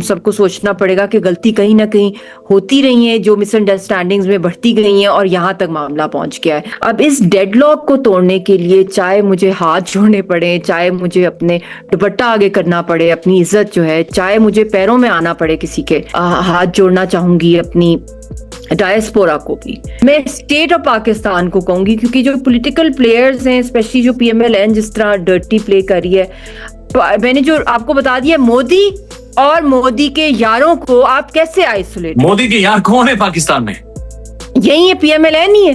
سب کو سوچنا پڑے گا کہ غلطی کہیں نہ کہیں ہوتی رہی ہیں جو مس انڈرسٹینڈنگز میں بڑھتی گئی ہیں اور یہاں تک معاملہ پہنچ گیا ہے. اب اس ڈیڈ لاک کو توڑنے کے لیے چاہے مجھے ہاتھ جوڑنے پڑے, چاہے مجھے اپنے دوپٹہ آگے کرنا پڑے, اپنی عزت جو ہے, چاہے مجھے پیروں میں آنا پڑے کسی کے, ہاتھ جوڑنا چاہوں گی اپنی ڈائسپورا کو بھی. میں اسٹیٹ آف پاکستان کو کہوں گی, کیونکہ جو پولیٹیکل پلیئرز ہیں اسپیشلی جو پی ایم ایل این جس طرح ڈرٹی پلے کر رہی ہے, میں نے جو آپ کو بتا دیا, مودی اور مودی کے یاروں کو آپ کیسے آئسولیٹ. مودی کے یار کون ہے پاکستان میں؟ یہی ہے, پی ایم ایل این ہی ہے,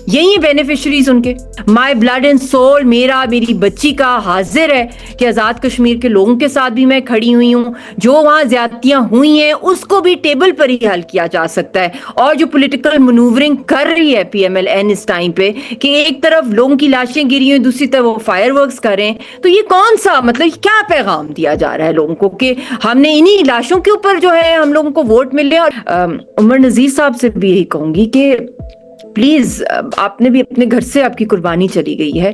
یہی ہے بینیفیشریز ان کے. مائی بلڈ اینڈ سول, میری بچی کا حاضر ہے کہ آزاد کشمیر کے لوگوں کے ساتھ بھی میں کھڑی ہوئی ہوں. جو وہاں زیادتیاں ہوئی ہیں اس کو بھی ٹیبل پر ہی حل کیا جا سکتا ہے. اور جو پولیٹیکل منورنگ کر رہی ہے پی ایم ایل این اس ٹائم پہ کہ ایک طرف لوگوں کی لاشیں گری ہوئی, دوسری طرف وہ فائر ورکس کریں, تو یہ کون سا مطلب کیا پیغام دیا جا رہا ہے لوگوں کو کہ ہم نے انہی لاشوں کے اوپر جو ہے ہم لوگوں کو ووٹ ملے. اور عمر نذیر صاحب سے بھی یہی کہوں گی کہ پلیز, آپ نے بھی اپنے گھر سے آپ کی قربانی چلی گئی ہے.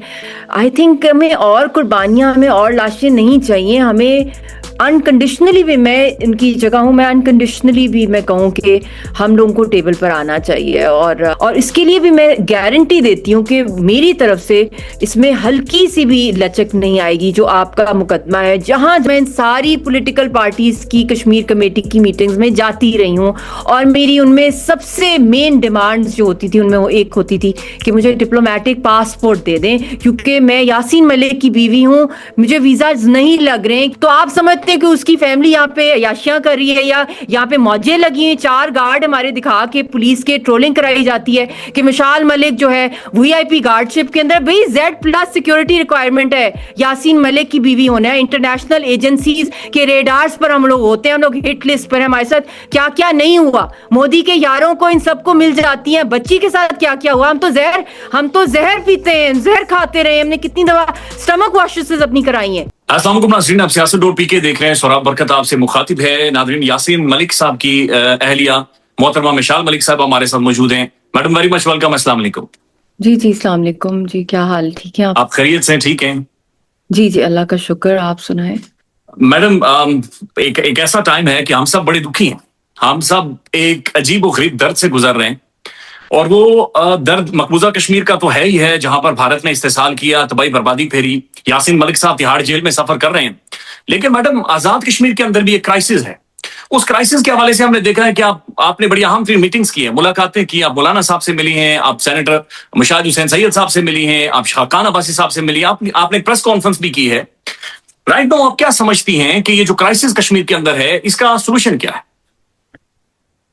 آئی تھنک ہمیں اور قربانیاں, ہمیں اور لاشیں نہیں چاہیے. ہمیں انکنڈیشنلی بھی, میں ان کی جگہ ہوں, میں انکنڈیشنلی بھی میں کہوں کہ ہم لوگوں کو ٹیبل پر آنا چاہیے. اور اس کے لیے بھی میں گارنٹی دیتی ہوں کہ میری طرف سے اس میں ہلکی سی بھی لچک نہیں آئے گی. جو آپ کا مقدمہ ہے, جہاں میں ساری پولیٹیکل پارٹیز کی کشمیر کمیٹی کی میٹنگز میں جاتی رہی ہوں, اور میری ان میں سب سے مین ڈیمانڈز جو ہوتی تھی ان میں وہ ایک ہوتی تھی کہ مجھے ڈپلومیٹک پاسپورٹ دے دیں, کیونکہ میں یاسین ملک کی بیوی ہوں, مجھے ویزاز نہیں لگ رہے. تو آپ سمجھتے ہیں کہ اس کی فیملی یہاں پہ عیاشیاں کر رہی ہے, یا یہاں پہ موجیں لگی ہیں, 4 گارڈ ہمارے دکھا کے پولیس کے ٹرولنگ کرائی جاتی ہے کہ مشال ملک جو ہے وی آئی پی گارڈ شپ کے اندر. بھئی Z+ سیکیورٹی ریکوائرمنٹ ہے یاسین ملک کی بیوی ہونا ہے. انٹرنیشنل ایجنسیز کے ریڈارز پر ہم لوگ ہوتے ہیں, ہم لوگ ہٹ لسٹ پر ہیں, ہمارے ساتھ کیا کیا نہیں ہوا. مودی کے یاروں کو ان سب کو مل جاتی ہیں, بچی کے ساتھ کیا کیا ہوا. ہم تو زہر پیتے ہیں, زہر کھاتے رہے, ہم نے کتنی دفعہ سٹمک واشز اپنی کرائی ہیں. السلام علیکم ناظرین, آپ سیاست ڈور پی کے دیکھ رہے ہیں. سوراب برکت آپ سے مخاطب ہے. ناظرین, یاسین ملک صاحب کی اہلیہ محترمہ مشال ملک صاحب ہمارے ساتھ موجود ہیں. Madam very much welcome. السلام علیکم. جی السلام علیکم. جی کیا حال, ٹھیک ہے آپ خیریت سے ٹھیک ہیں؟ جی اللہ کا شکر, آپ سنائیں. میڈم, ایک ایسا ٹائم ہے کہ ہم سب بڑے دکھی ہیں, ہم سب ایک عجیب و غریب درد سے گزر رہے ہیں, اور وہ درد مقبوضہ کشمیر کا تو ہے ہی ہے, جہاں پر بھارت نے استحصال کیا, تباہی بربادی پھیری. یاسین ملک صاحب تہاڑ جیل میں سفر کر رہے ہیں. لیکن میڈم, آزاد کشمیر کے اندر بھی ایک کرائسس ہے. اس کرائسس کے حوالے سے ہم نے دیکھا ہے کہ آپ نے بڑی اہم میٹنگز کی ہیں, ملاقاتیں کی, آپ مولانا صاحب سے ملی ہیں, آپ سینیٹر مشاہد حسین سید صاحب سے ملی ہیں, آپ شاقان عباسی صاحب سے ملی, آپ نے پریس کانفرنس بھی کی ہے. رائٹ ناؤ آپ کیا سمجھتی ہیں کہ یہ جو کرائسس کشمیر کے اندر ہے, اس کا سولوشن کیا ہے؟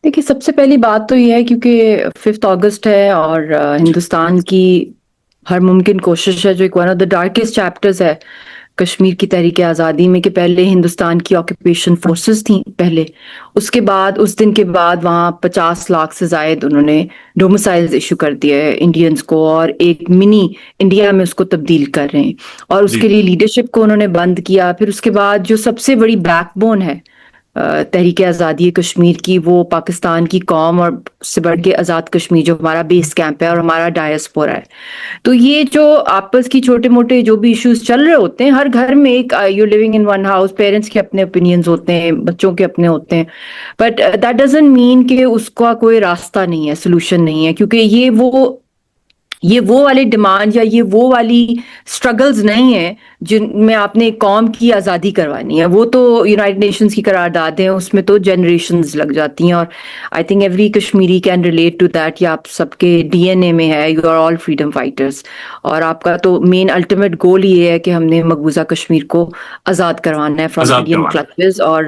دیکھیے, سب سے پہلی بات تو یہ ہے کیونکہ 5 اگست ہے اور ہندوستان کی ہر ممکن کوشش ہے, جو ایک one of the darkest chapters ہے کشمیر کی تحریک آزادی میں, کہ پہلے ہندوستان کی آکوپیشن فورسز تھیں پہلے, اس کے بعد اس دن کے بعد وہاں 50 لاکھ سے زائد انہوں نے ڈومسائلز ایشو کر دیا ہے انڈینز کو, اور ایک منی انڈیا میں اس کو تبدیل کر رہے ہیں, اور اس کے لیے لیڈرشپ کو انہوں نے بند کیا. پھر اس کے بعد جو سب سے بڑی بیک بون ہے تحریک آزادی کشمیر کی, وہ پاکستان کی قوم, اور اس سے بڑھ کے آزاد کشمیر جو ہمارا بیس کیمپ ہے اور ہمارا ڈائسپورا ہے. تو یہ جو آپس کی چھوٹے موٹے جو بھی ایشوز چل رہے ہوتے ہیں, ہر گھر میں ایک you living in one house, parents کے اپنے اوپینینز ہوتے ہیں, بچوں کے اپنے ہوتے ہیں, بٹ دیٹ ڈزنٹ مین کہ اس کا کوئی راستہ نہیں ہے, سولوشن نہیں ہے, کیونکہ یہ وہ والی ڈیمانڈ یا یہ وہ والی سٹرگلز نہیں ہیں جن میں آپ نے ایک قوم کی آزادی کروانی ہے. وہ تو یونائٹڈ نیشنز کی قرارداد ہیں, اس میں تو جنریشنز لگ جاتی ہیں, اور I think every Kashmiri can relate to that. یہ آپ سب کے ڈی این اے میں ہے, you are all freedom fighters, اور آپ کا تو مین الٹیمیٹ گول یہ ہے کہ ہم نے مقبوضہ کشمیر کو آزاد کروانا ہے فرام انڈین کلچرز. اور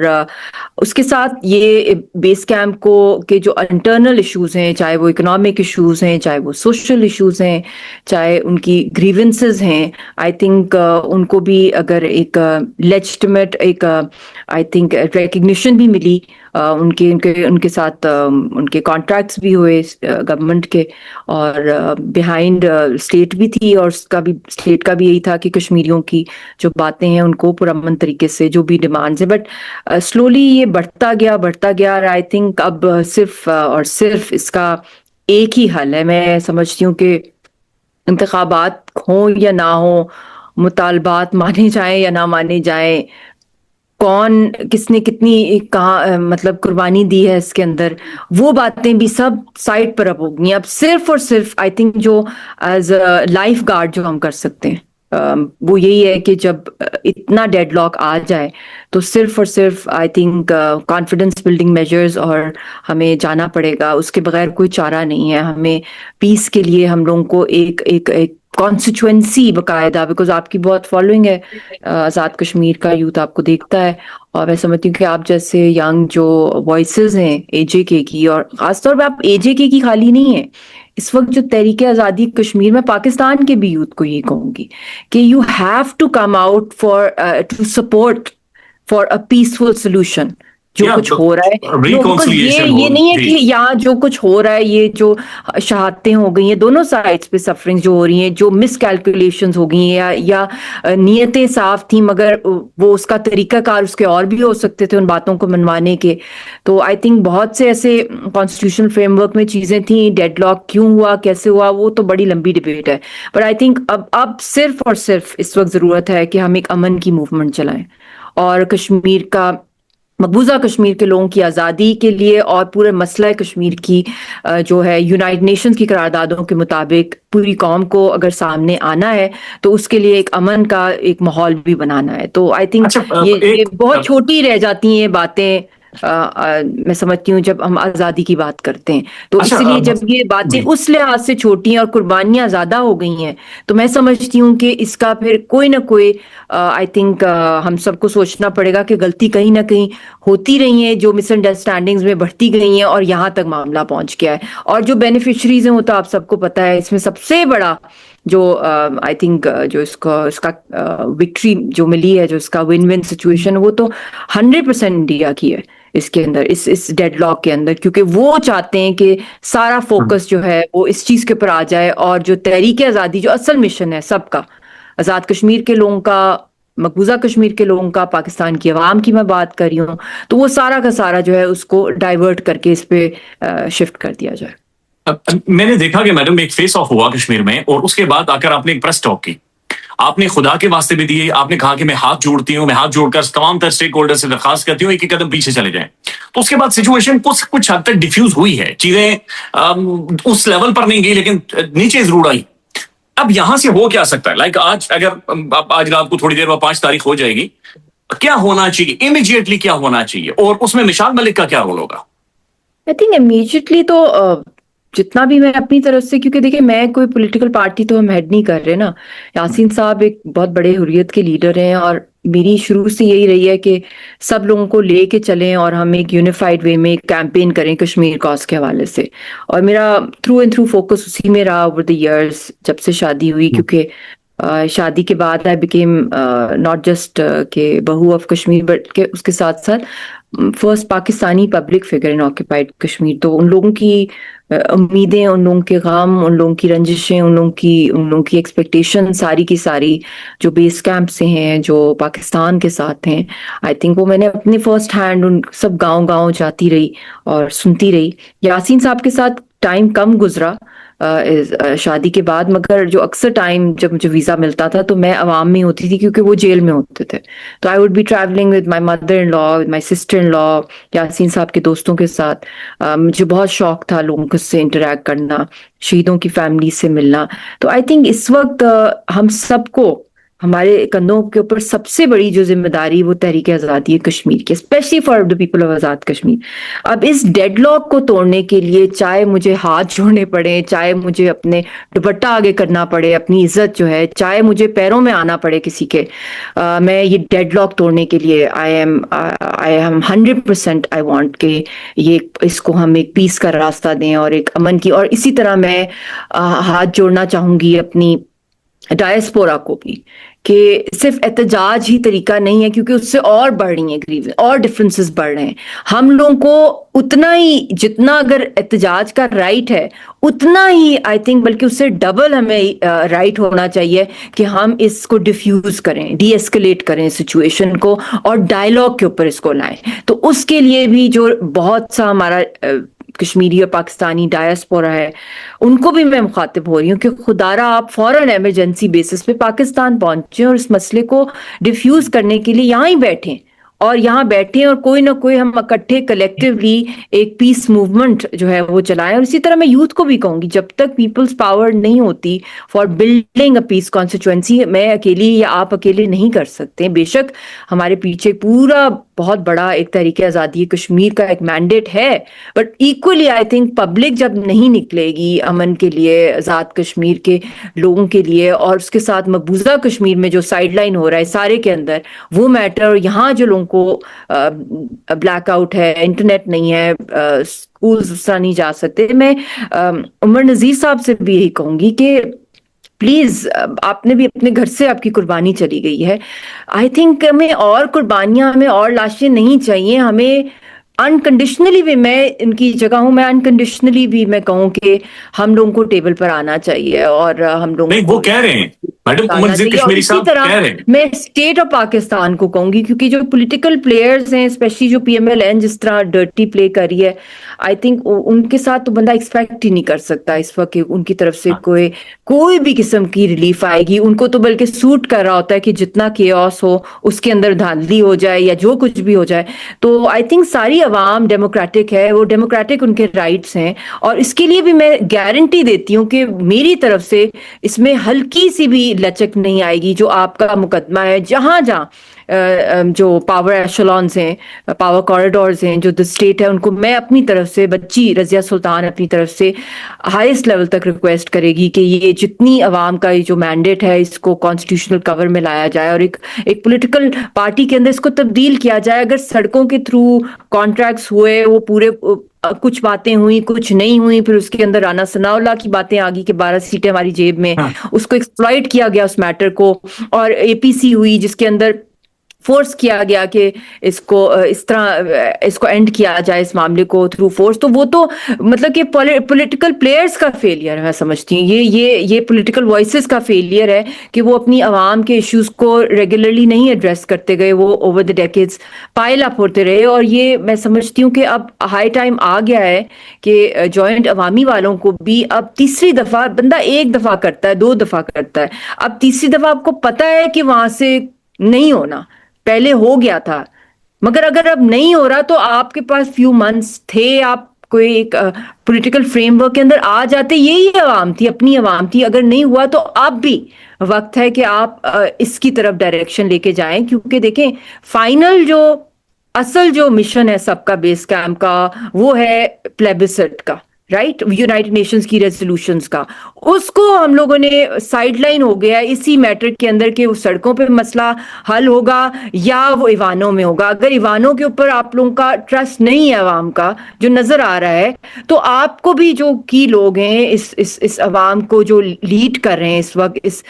اس کے ساتھ یہ بیس کیمپ کو کے جو انٹرنل ایشوز ہیں, چاہے وہ اکنامک ایشوز ہیں, چاہے وہ سوشل ایشوز ہیں, چاہے ان کی گریونسز ہیں, آئی تھنک ان کو بھی اگر ایک لیجٹمیٹ ایک آئی تھنک ریکگنیشن بھی ملی, ان کے ساتھ ان کے کانٹریکٹس بھی ہوئے گورنمنٹ کے, اور بیہائنڈ اسٹیٹ بھی تھی, اور اس کا بھی اسٹیٹ کا بھی یہی تھا کہ کشمیریوں کی جو باتیں ہیں ان کو پرامن طریقے سے جو بھی ڈیمانڈز ہیں. بٹ سلولی یہ بڑھتا گیا, اور آئی تھنک اب صرف اور صرف اس کا ایک ہی حل ہے. میں سمجھتی ہوں کہ انتخابات ہوں یا نہ ہوں, مطالبات مانے جائیں یا نہ مانے جائیں, کون کس نے کتنی کہاں مطلب قربانی دی ہے اس کے اندر، وہ باتیں بھی سب سائڈ پر اب ہو گئی ہیں. اب صرف اور صرف آئی تھنک جو ایز لائف گارڈ جو ہم کر سکتے ہیں وہ یہی ہے کہ جب اتنا ڈیڈ لاک آ جائے تو صرف اور صرف I think confidence building measures اور ہمیں جانا پڑے گا. اس کے بغیر کوئی چارہ نہیں ہے. ہمیں پیس کے لیے ہم لوگوں کو ایک ایک ایک کانسٹیچوئنسی باقاعدہ، بیکاز آپ کی بہت فالوئنگ ہے آزاد کشمیر کا، یوتھ آپ کو دیکھتا ہے، اور میں سمجھتی ہوں کہ آپ جیسے ینگ جو وائسز ہیں اے جے کے کی، اور خاص طور پہ آپ اے جے کے کی خالی نہیں ہیں، اس وقت جو تحریک آزادی کشمیر میں پاکستان کے بھی یوتھ کو یہ کہوں گی کہ you have to come out for to support for a peaceful solution. جو کچھ ہو رہا ہے لوگوں کو یہ نہیں ہے کہ یہاں جو کچھ ہو رہا ہے، یہ جو شہادتیں ہو گئی ہیں دونوں سائڈس پہ، سفرنگ جو ہو رہی ہیں، جو مس کیلکولیشنز ہو گئی ہیں یا نیتیں صاف تھیں مگر وہ اس کا طریقہ کار اس کے اور بھی ہو سکتے تھے ان باتوں کو منوانے کے. تو آئی تھنک بہت سے ایسے کانسٹیٹیوشنل فریم ورک میں چیزیں تھیں. ڈیڈ لاک کیوں ہوا، کیسے ہوا، وہ تو بڑی لمبی ڈبیٹ ہے. بٹ آئی تھنک اب صرف اور صرف اس وقت ضرورت ہے کہ ہم ایک امن کی موومنٹ چلائیں، اور کشمیر کا، مقبوضہ کشمیر کے لوگوں کی آزادی کے لیے اور پورے مسئلہ کشمیر کی جو ہے یونائٹڈ نیشنز کی قراردادوں کے مطابق پوری قوم کو اگر سامنے آنا ہے تو اس کے لیے ایک امن کا ایک ماحول بھی بنانا ہے. تو آئی تھنک یہ بہت چھوٹی رہ جاتی ہیں باتیں، میں سمجھتی ہوں جب ہم آزادی کی بات کرتے ہیں تو اس لیے جب یہ باتیں اس لحاظ سے چھوٹی ہیں اور قربانیاں زیادہ ہو گئی ہیں تو میں سمجھتی ہوں کہ اس کا پھر کوئی نہ کوئی آئی تھنک ہم سب کو سوچنا پڑے گا کہ غلطی کہیں نہ کہیں ہوتی رہی ہیں، جو مس انڈرسٹینڈنگز میں بڑھتی گئی ہیں اور یہاں تک معاملہ پہنچ گیا ہے. اور جو بینیفیشریز ہیں وہ تو آپ سب کو پتہ ہے، اس میں سب سے بڑا جو آئی تھنک جو اس کا وکٹری جو ملی ہے، جو اس کا ون ون سچویشن، وہ تو 100% انڈیا کی ہے اس کے اندر، اس ڈیڈ لاک کے اندر، کیونکہ وہ چاہتے ہیں کہ سارا فوکس جو ہے وہ اس چیز کے اوپر آ جائے، اور جو تحریک آزادی جو اصل مشن ہے سب کا، آزاد کشمیر کے لوگوں کا، مقبوضہ کشمیر کے لوگوں کا، پاکستان کی عوام کی میں بات کر رہی ہوں، تو وہ سارا کا سارا جو ہے اس کو ڈائیورٹ کر کے اس پہ شفٹ کر دیا جائے. میں نے دیکھا کہ میڈم ایک فیس آف ہوا کشمیر میں، اور اس کے بعد آ کر آپ نے ایک پریس ٹاک کی، آپ نے خدا کے واسطے بھی دیے، آپ نے کہا کہ میں ہاتھ جوڑتی ہوں، میں ہاتھ جوڑ کر تمام تر اسٹیک ہولڈر سے درخواست کرتی ہوں ایک ایک قدم پیچھے چلے جائیں. تو اس کے بعد سچویشن کچھ حد تک ڈیفیوز ہوئی ہے، چیزیں اس لیول پر نہیں گئی لیکن نیچے ضرور آئی. اب یہاں سے ہو کیا سکتا ہے؟ لائک آج اگر آج رات کو تھوڑی دیر بعد 5 تاریخ ہو جائے گی، کیا ہونا چاہیے امیڈیٹلی، کیا ہونا چاہیے، اور اس میں مشال ملک کا کیا رول ہوگا؟ آئی تھنک امیڈیٹلی تو جتنا بھی میں اپنی طرف سے، کیونکہ دیکھیں میں کوئی پولیٹیکل پارٹی تو ہم ہیڈ نہیں کر رہے نا. یاسین صاحب ایک بہت بڑے حریت کے لیڈر ہیں، اور میری شروع سے یہی رہی ہے کہ سب لوگوں کو لے کے چلیں اور ہم ایک یونیفائڈ وے میں ایک کیمپین کریں کشمیر کاز کے حوالے سے. اور میرا تھرو اینڈ تھرو فوکس اسی میں رہا اوور دی ایئرس جب سے شادی ہوئی، کیونکہ شادی کے بعد آئی بیکیم ناٹ جسٹ کہ بہو آف کشمیر، بٹ کہ اس کے ساتھ ساتھ first Pakistani public figure in occupied Kashmir. تو ان لوگوں کی امیدیں، ان لوگوں کے غم، ان لوگوں کی رنجشیں، ان لوگوں کی ایکسپیکٹیشن ساری کی ساری جو بیس کیمپ سے ہیں، جو پاکستان کے ساتھ ہیں، آئی تھنک وہ میں نے اپنے فرسٹ ہینڈ ان سب گاؤں گاؤں جاتی رہی اور سنتی رہی. یاسین صاحب کے ساتھ ٹائم کم گزرا شادی کے بعد، مگر جو اکثر ٹائم جب مجھے ویزا ملتا تھا تو میں عوام میں ہوتی تھی کیونکہ وہ جیل میں ہوتے تھے. تو I would be travelling with my mother in law, with my sister in law, Yasin Sahib کے دوستوں کے ساتھ. مجھے بہت شوق تھا لوگوں سے انٹریکٹ کرنا، شہیدوں کی فیملی سے ملنا. تو آئی تھنک اس وقت ہم سب کو، ہمارے کندھوں کے اوپر سب سے بڑی جو ذمہ داری وہ تحریک آزادی ہے کشمیر کی، especially for the people of Azad Kashmir. اب اس ڈیڈ لاک کو توڑنے کے لیے چاہے مجھے ہاتھ جوڑنے پڑے، چاہے مجھے اپنے دوپٹہ آگے کرنا پڑے، اپنی عزت جو ہے، چاہے مجھے پیروں میں آنا پڑے کسی کے، میں یہ ڈیڈ لاک توڑنے کے لیے آئی ایم 100% آئی وانٹ کہ یہ اس کو ہم ایک پیس کا راستہ دیں اور ایک امن کی. اور اسی طرح میں ہاتھ جوڑنا چاہوں گی اپنی ڈائسپورا کو بھی کہ صرف احتجاج ہی طریقہ نہیں ہے، کیونکہ اس سے اور بڑھ رہی ہیں گریوز، اور ڈفرینسز بڑھ رہے ہیں. ہم لوگوں کو اتنا ہی، جتنا اگر احتجاج کا رائٹ ہے اتنا ہی آئی تھنک بلکہ اس سے ڈبل ہمیں رائٹ ہونا چاہیے کہ ہم اس کو ڈیفیوز کریں، ڈی ایسکلیٹ کریں سچویشن کو، اور ڈائلاگ کے اوپر اس کو لائیں. تو اس کے لیے بھی جو بہت سا ہمارا کشمیری اور پاکستانی ڈائسپورا ہے، ان کو بھی میں مخاطب ہو رہی ہوں کہ خدارا آپ فوراً ایمرجنسی بیسس پہ پاکستان پہنچیں اور اس مسئلے کو ڈیفیوز کرنے کے لیے یہاں ہی بیٹھیں اور یہاں بیٹھے اور کوئی نہ کوئی ہم اکٹھے کلیکٹیولی ایک پیس موومنٹ جو ہے وہ چلائیں. اور اسی طرح میں یوتھ کو بھی کہوں گی جب تک پیپلز پاور نہیں ہوتی for building a peace constituency, میں اکیلی یا آپ اکیلے نہیں کر سکتے. بے شک ہمارے پیچھے پورا بہت بڑا ایک تحریک آزادی کشمیر کا ایک مینڈیٹ ہے, but equally I think public جب نہیں نکلے گی امن کے لیے, آزاد کشمیر کے لوگوں کے لیے, اور اس کے ساتھ مقبوضہ کشمیر میں جو سائڈ لائن ہو رہا ہے سارے کے اندر وہ میٹر, یہاں جو لوگوں کو بلیک آؤٹ ہے, انٹرنیٹ نہیں ہے, اسکولز اس طرح نہیں جا سکتے. میں عمر نذیر صاحب سے بھی یہی کہوں گی کہ پلیز, آپ نے بھی اپنے گھر سے آپ کی قربانی چلی گئی ہے. آئی تھنک ہمیں اور قربانیاں, ہمیں اور لاشیں نہیں چاہیے. ہمیں انکنڈیشنلی بھی, میں ان کی جگہ ہوں, میں انکنڈیشنلی بھی میں کہوں کہ ہم لوگوں کو ٹیبل پر آنا چاہیے اور ہم لوگوں نہیں, کو وہ کہہ رہے ہیں میڈم, عمر آنا نذیر چاہیے. اور کشمیری اسی صاحب طرح کہہ رہے ہیں. میں اسٹیٹ آف پاکستان کو کہوں گی, کیونکہ جو پولیٹیکل پلیئرز ہیں اسپیشلی جو پی ایم ایل این جس طرح ڈرٹی پلے کری ہے, آئی تھنک ان کے ساتھ تو بندہ ایکسپیکٹ ہی نہیں کر سکتا اس وقت کہ ان کی طرف سے کوئی بھی قسم کی ریلیف آئے گی. ان کو تو بلکہ سوٹ کر رہا ہوتا ہے کہ جتنا کیوس ہو اس کے اندر دھاندلی ہو جائے یا جو کچھ بھی ہو جائے. تو آئی تھنک ساری عوام ڈیموکریٹک ہے, وہ ڈیموکریٹک ان کے رائٹس ہیں, اور اس کے لیے بھی میں گارنٹی دیتی ہوں کہ میری طرف سے اس میں ہلکی سی بھی لچک نہیں آئے گی. جو آپ کا مقدمہ ہے, جہاں جہاں جو پاور ایشلونز ہیں, پاور کوریڈورز ہیں, جو اسٹیٹ ہے, ان کو میں اپنی طرف سے, بچی رضیہ سلطان اپنی طرف سے ہائیسٹ لیول تک ریکویسٹ کرے گی کہ یہ جتنی عوام کا یہ جو مینڈیٹ ہے اس کو کانسٹیٹیوشنل کور میں لایا جائے اور ایک پولیٹیکل پارٹی کے اندر اس کو تبدیل کیا جائے. اگر سڑکوں کے تھرو کانٹریکٹس ہوئے, وہ پورے کچھ باتیں ہوئی, کچھ نہیں ہوئی, پھر اس کے اندر رانا ثناء اللہ کی باتیں آ گئی کہ 12 سیٹیں ہماری جیب میں, اس کو ایکسپلائٹ کیا گیا اس میٹر کو, اور اے پی سی ہوئی جس کے اندر فورس کیا گیا کہ اس کو اس طرح اس کو اینڈ کیا جائے اس معاملے کو تھرو فورس. تو وہ تو مطلب کہ پولیٹیکل پلیئرز کا فیلئر ہے, میں سمجھتی ہوں یہ پولیٹیکل وائسز کا فیلئر ہے کہ وہ اپنی عوام کے ایشوز کو ریگولرلی نہیں ایڈریس کرتے گئے, وہ over the decades pile up ہوتے رہے. اور یہ میں سمجھتی ہوں کہ اب ہائی ٹائم آ گیا ہے کہ جوائنٹ عوامی والوں کو بھی اب تیسری دفعہ, بندہ ایک دفعہ کرتا ہے, 2 دفعہ کرتا ہے, اب تیسری دفعہ آپ کو پتا ہے کہ وہاں سے نہیں ہونا, پہلے ہو گیا تھا, مگر اگر اب نہیں ہو رہا تو آپ کے پاس فیو منتھس تھے, آپ کوئی ایک پولیٹیکل فریم ورک کے اندر آ جاتے. یہی عوام تھی, اپنی عوام تھی. اگر نہیں ہوا تو اب بھی وقت ہے کہ آپ اس کی طرف ڈائریکشن لے کے جائیں, کیونکہ دیکھیں فائنل جو اصل جو مشن ہے سب کا, بیس کیمپ کا, وہ ہے پلیبسٹ کا, رائٹ, یونائٹڈ نیشنز کی ریزولوشنز کا. اس کو ہم لوگوں نے سائڈ لائن ہو گیا اسی میٹر کے اندر کہ وہ سڑکوں پہ مسئلہ حل ہوگا یا وہ ایوانوں میں ہوگا. اگر ایوانوں کے اوپر آپ لوگوں کا ٹرسٹ نہیں ہے عوام کا, جو نظر آ رہا ہے, تو آپ کو بھی جو کی لوگ ہیں اس عوام کو جو لیڈ کر رہے ہیں اس وقت اس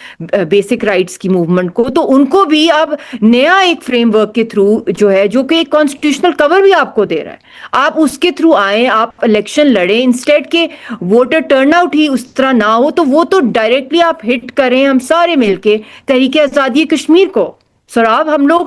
بیسک رائٹس کی موومنٹ کو, تو ان کو بھی اب نیا ایک فریم ورک کے تھرو جو ہے, جو کہ ایک کانسٹیٹیوشنل کور بھی آپ کو دے رہا ہے, آپ اس کے تھرو آئیں, آپ الیکشن لڑیں, انسٹیڈ کے ووٹر ٹرن آؤٹ ہی اس طرح نہ ہو, تو وہ تو ڈائریکٹلی آپ ہٹ کریں ہم سارے مل کے تحریک آزادی کشمیر کو. سراب ہم لوگ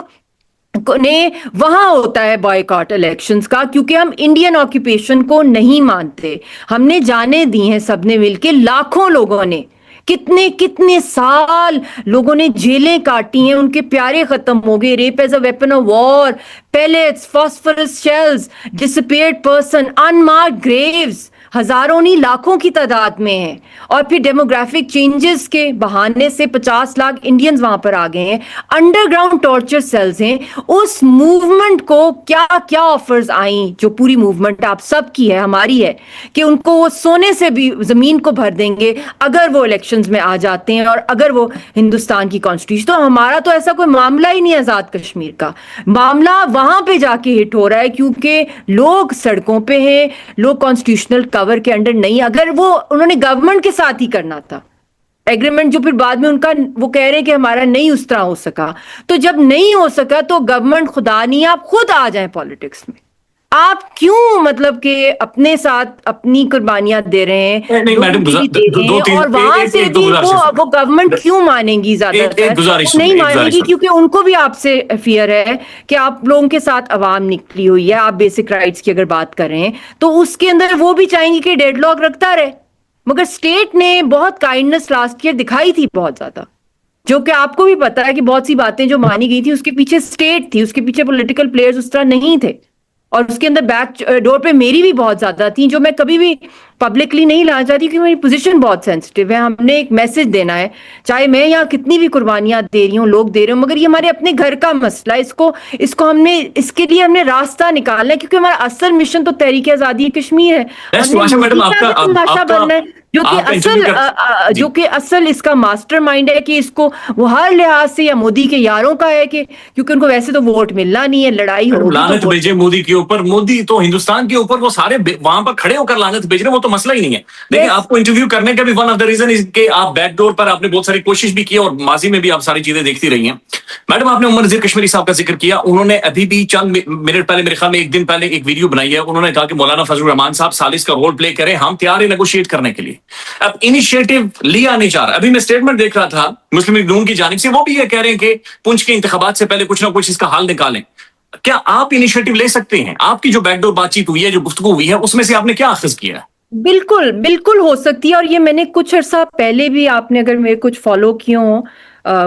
نے وہاں ہوتا ہے بائیکاٹ الیکشنز کا, کیونکہ ہم انڈین آکوپیشن کو نہیں مانتے. ہم نے جانیں دی ہیں سب نے مل کے, لاکھوں لوگوں نے, کتنے سال لوگوں نے جیلیں کاٹی ہیں, ان کے پیارے ختم ہو گئے, rape as a weapon of war, pellets, phosphorus shells, disappeared person, unmarked graves, ہزاروں نہیں لاکھوں کی تعداد میں ہیں. اور پھر ڈیموگرافک چینجز کے بہانے سے 50 لاکھ انڈینز وہاں پر آ گئے ہیں, انڈر گراؤنڈ ٹارچر سیلز ہیں. اس موومنٹ کو کیا کیا آفرز آئیں, جو پوری موومنٹ آپ سب کی ہے, ہماری ہے, کہ ان کو وہ سونے سے بھی زمین کو بھر دیں گے اگر وہ الیکشنز میں آ جاتے ہیں, اور اگر وہ ہندوستان کی کانسٹیٹیوشن. تو ہمارا تو ایسا کوئی معاملہ ہی نہیں ہے آزاد کشمیر کا, معاملہ وہاں پہ جا کے ہٹ ہو رہا ہے, کیونکہ لوگ سڑکوں پہ ہیں, لوگ کانسٹیٹیوشنل کور کے انڈر نہیں. اگر وہ انہوں نے گورنمنٹ کے ساتھ ہی کرنا تھا ایگریمنٹ, جو پھر بعد میں ان کا وہ کہہ رہے ہیں کہ ہمارا نہیں اس طرح ہو سکا, تو جب نہیں ہو سکا تو گورنمنٹ خدا نہیں, آپ خود آ جائیں پالیٹکس میں. آپ کیوں مطلب کہ اپنے ساتھ اپنی قربانیاں دے رہے ہیں, نہیں میڈم, اور وہاں سے بھی وہ گورنمنٹ کیوں مانیں گی زیادہ تر, نہیں مانیں گی, کیونکہ ان کو بھی آپ سے فیئر ہے کہ آپ لوگوں کے ساتھ عوام نکلی ہوئی ہے. آپ بیسک رائٹس کی اگر بات کر رہے ہیں تو اس کے اندر وہ بھی چاہیں گی کہ ڈیڈ لاک رکھتا رہے, مگر اسٹیٹ نے بہت کائنڈنس لاسٹ ایئر دکھائی تھی بہت زیادہ. جو کہ آپ کو بھی پتا ہے کہ بہت سی باتیں جو مانی گئی تھی اس کے پیچھے اسٹیٹ تھی, اس کے پیچھے پولیٹیکل پلیئرز اس طرح نہیں تھے, اور اس کے اندر بیک ڈور پہ میری بھی بہت زیادہ تھیں جو میں کبھی بھی پبلکلی نہیں لانا چاہتی کیونکہ میری پوزیشن بہت سینسٹیو ہے. ہم نے ایک میسج دینا ہے, چاہے میں یہاں کتنی بھی قربانیاں دے رہی ہوں, لوگ دے رہے ہوں, مگر یہ ہمارے اپنے گھر کا مسئلہ ہے. اس کو ہم نے, اس کے لیے ہم نے راستہ نکالنا ہے, کیونکہ ہمارا اصل مشن تو تحریک آزادی کشمیر ہے. ہم نے میڈم مودی کا تماشا بننا ہے جو کہ اصل اس کا ماسٹر مائنڈ ہے, کہ اس کو وہ ہر لحاظ سے یا مودی کے یاروں کا ہے, کہ کیونکہ ان کو ویسے تو ووٹ ملنا نہیں ہے, لڑائی ہوگی لعنت بھیجے مودی کے اوپر, مودی تو ہندوستان کے اوپر وہ سارے وہاں پر کھڑے ہو کر لعنت بھیج رہے ہیں, وہ تو مسئلہ ہی نہیں ہے. لیکن آپ کو انٹرویو کرنے کا بھی ون آف دا ریزن کہ آپ بیک ڈور پر آپ نے بہت ساری کوشش بھی کی اور ماضی میں بھی آپ ساری چیزیں دیکھتی رہی ہیں. میڈم آپ نے عمر نذیر کشمیری صاحب کا ذکر کیا, انہوں نے ابھی بھی چند منٹ پہلے, میرے خیال میں ایک دن پہلے ایک ویڈیو بنائی ہے, انہوں نے کہا کہ مولانا فضل الرحمان صاحب سالس کا رول پلے کریں, ہم تیار ہیں نیگوشیٹ کرنے کے لیے. اب انیشیٹو لیا نہیں جا رہا. ابھی میں اسٹیٹمنٹ دیکھ رہا تھا مسلم لیگ نون کی جانب سے, وہ بھی یہ کہہ رہے ہیں کہ پنچ کے انتخابات سے پہلے کچھ نہ کچھ اس کا حل نکالیں. کیا آپ انیشیٹو لے سکتے ہیں؟ آپ کی جو بیک ڈور بات چیت ہوئی ہے, جو گفتگو ہوئی ہے, اس میں سے آپ نے کیا اخذ کیا ہے؟ بالکل بالکل ہو سکتی ہے, اور یہ میں نے کچھ عرصہ پہلے بھی, آپ نے اگر میرے کچھ فالو کیے ہوں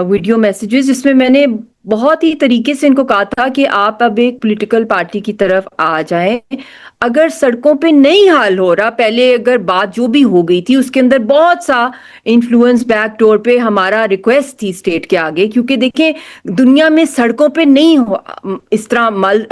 ویڈیو میسیجز, جس میں میں نے بہت ہی طریقے سے ان کو کہا تھا کہ آپ اب ایک پولیٹیکل پارٹی کی طرف آ جائیں. اگر سڑکوں پہ نہیں حل ہو رہا, پہلے اگر بات جو بھی ہو گئی تھی اس کے اندر بہت سا انفلوئنس بیک ڈور پہ ہمارا ریکویسٹ تھی اسٹیٹ کے آگے, کیونکہ دیکھیں دنیا میں سڑکوں پہ نہیں اس طرح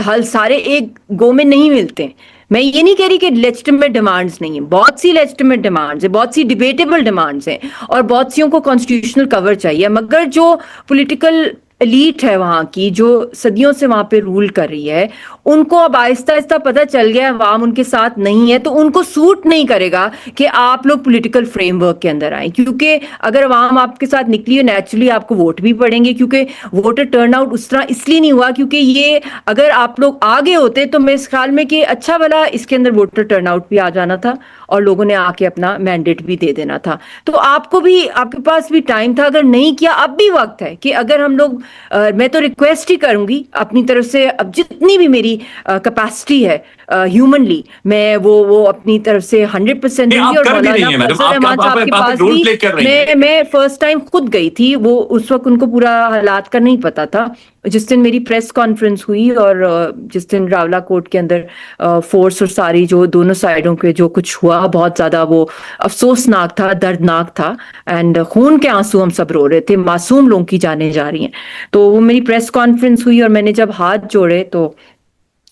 حل سارے ایک گو میں نہیں ملتے. میں یہ نہیں کہہ رہی کہ لیجٹمیٹ ڈیمانڈز نہیں ہیں, بہت سی لیجٹمیٹ ڈیمانڈز ہیں, بہت سی ڈیبیٹیبل ڈیمانڈز ہیں, اور بہت سیوں کو کانسٹیٹیوشنل کور چاہیے, مگر جو پولیٹیکل ایلیٹ ہے وہاں کی, جو صدیوں سے وہاں پہ رول کر رہی ہے, ان کو اب آہستہ آہستہ پتہ چل گیا عوام ان کے ساتھ نہیں ہے, تو ان کو سوٹ نہیں کرے گا کہ آپ لوگ پولیٹیکل فریم ورک کے اندر آئیں, کیونکہ اگر عوام آپ کے ساتھ نکلی ہے نیچرلی آپ کو ووٹ بھی پڑیں گے, کیونکہ ووٹر ٹرن آؤٹ اس طرح اس لیے نہیں ہوا کیونکہ یہ اگر آپ لوگ آگے ہوتے تو میں اس خیال میں کہ اچھا والا اس کے اندر ووٹر ٹرن آؤٹ بھی آ جانا تھا اور لوگوں نے آ کے اپنا مینڈیٹ بھی دے دینا تھا. تو آپ کو بھی, آپ کے پاس بھی ٹائم تھا, اگر نہیں کیا اب بھی وقت ہے کہ اگر ہم لوگ, میں تو ریکویسٹ ہی کروں گی اپنی طرف سے, اب جتنی بھی میری کیپیسٹی ہے ہیومنلی, میں وہ اپنی طرف سے 100% دوں گی. اور مولانا فضل الرحمان صاحب کے پاس بھی میں فرسٹ ٹائم خود گئی تھی, وہ اس وقت ان کو پورا حالات کا نہیں پتا تھا. جس دن میری پریس کانفرنس ہوئی اور جس دن راولا کوٹ کے اندر فورس اور ساری جو دونوں سائڈوں کے جو کچھ ہوا, بہت زیادہ وہ افسوسناک تھا, دردناک تھا, اینڈ خون کے آنسو ہم سب رو رہے تھے, معصوم لوگوں کی جانیں جا رہی ہیں. تو وہ میری پریس کانفرنس ہوئی اور میں نے جب ہاتھ جوڑے تو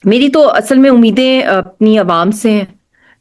میری تو اصل میں امیدیں اپنی عوام سے ہیں,